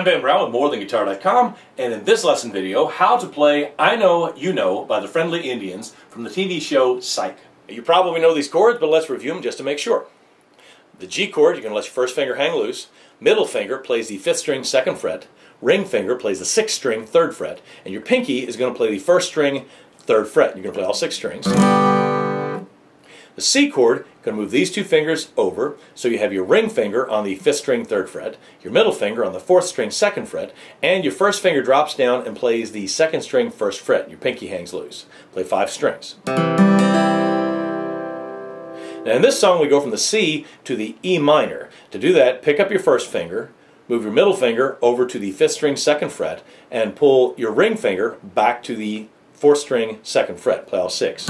Ben Brown with MoreThanGuitar.com, and in this lesson video, how to play I Know You Know by the Friendly Indians from the TV show Psych. You probably know these chords, but let's review them just to make sure. The G chord, you're going to let your first finger hang loose. Middle finger plays the 5th string 2nd fret. Ring finger plays the 6th string 3rd fret. And your pinky is going to play the 1st string 3rd fret. You're going to play all 6 strings. The C chord, you're going to move these 2 fingers over, so you have your ring finger on the 5th string 3rd fret, your middle finger on the 4th string 2nd fret, and your first finger drops down and plays the 2nd string 1st fret. Your pinky hangs loose. Play 5 strings. Now in this song we go from the C to the E minor. To do that, pick up your first finger, move your middle finger over to the 5th string 2nd fret, and pull your ring finger back to the 4th string 2nd fret. Play all 6.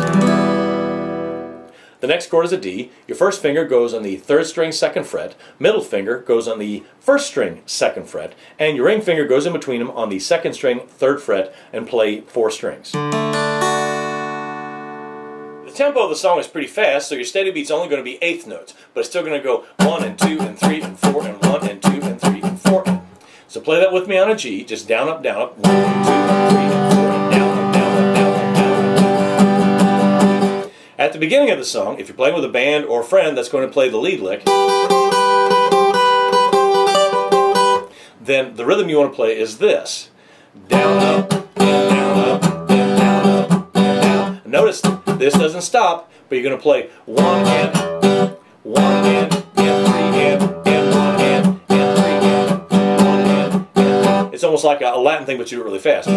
The next chord is a D. Your first finger goes on the 3rd string 2nd fret, middle finger goes on the 1st string 2nd fret, and your ring finger goes in between them on the 2nd string 3rd fret, and play 4 strings. The tempo of the song is pretty fast, so your steady beat's only going to be 8th notes, but it's still going to go 1 and 2 and 3 and 4 and 1 and 2 and 3 and 4. So play that with me on a G, just down, up, 1 and 2 and 3 and 4 and down, up, down, up, down, up, down, up, down. At the beginning of the song, if you're playing with a band or a friend that's going to play the lead lick, then the rhythm you want to play is this. Down, up, and down, up, and down, up, and down. Notice this doesn't stop, but you're going to play 1 and 3 and 1 and 1 and 3 and. It's almost like a Latin thing, but you do it really fast.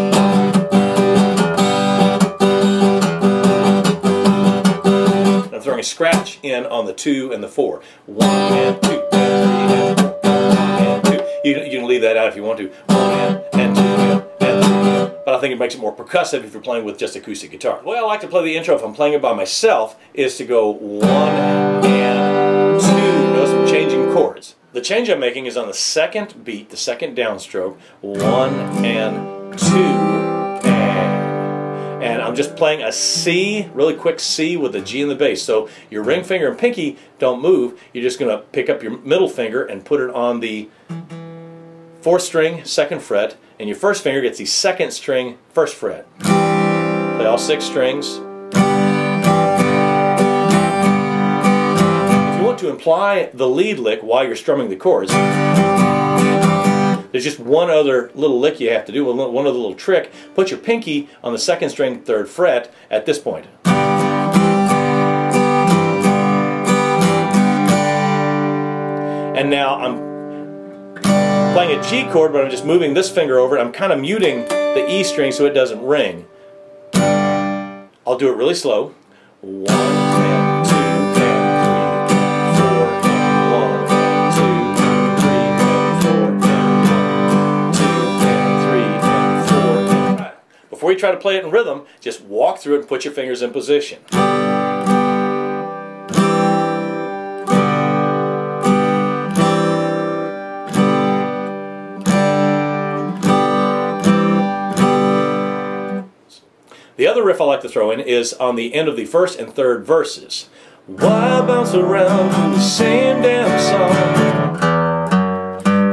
I'm throwing a scratch in on the 2 and the 4. 1 and 2 and 3 and 2. You can leave that out if you want to. 1 and 2 and 3. But I think it makes it more percussive if you're playing with just acoustic guitar. The way I like to play the intro if I'm playing it by myself is to go 1 and 2. Notice I'm changing chords. The change I'm making is on the 2nd beat, the 2nd downstroke. 1 and 2. And I'm just playing a C, really quick C with a G in the bass. So your ring finger and pinky don't move. You're just going to pick up your middle finger and put it on the 4th string 2nd fret, and your first finger gets the 2nd string 1st fret. Play all 6 strings. If you want to imply the lead lick while you're strumming the chords, there's just one other little lick you have to do, one other little trick. Put your pinky on the 2nd string 3rd fret at this point. And now I'm playing a G chord, but I'm just moving this finger over it. I'm kind of muting the E string so it doesn't ring. I'll do it really slow. 1 and 2 and 3 and 4 and 1 and 2 and 3 and 4 and 2 and 3 and 4 and 5. Before you try to play it in rhythm, just walk through it and put your fingers in position. The other riff I like to throw in is on the end of the 1st and 3rd verses. Why bounce around to the same damn song?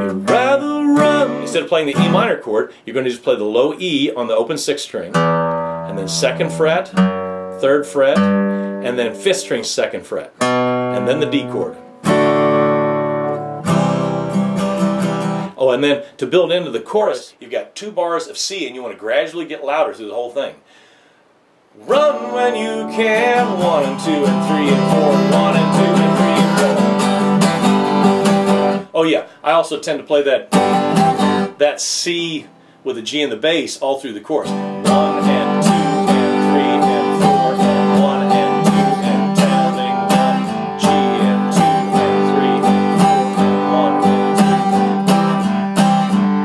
You'd rather run. Instead of playing the E minor chord, you're going to just play the low E on the open 6th string, and then 2nd fret, 3rd fret, and then 5th string 2nd fret, and then the D chord. Oh, and then to build into the chorus, you've got 2 bars of C, and you want to gradually get louder through the whole thing. Run when you can, 1 and 2 and 3 and 4, 1 and 2 and 3 and 4. Oh yeah, I also tend to play that C with a G in the bass all through the chorus. 1 and 2 and 3 and 4 and 1 and 2 and telling 1, G and 2 and 3 and 4 and 1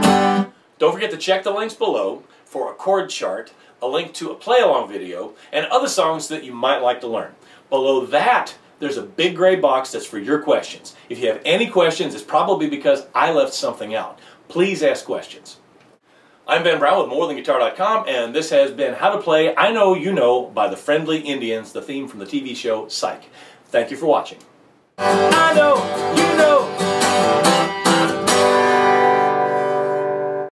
and 2. Don't forget to check the links below for a chord chart, a link to a play-along video, and other songs that you might like to learn. Below that, there's a big gray box that's for your questions. If you have any questions, it's probably because I left something out. Please ask questions. I'm Ben Brown with MoreThanGuitar.com, and this has been How to Play I Know You Know by the Friendly Indians, the theme from the TV show Psych. Thank you for watching. I know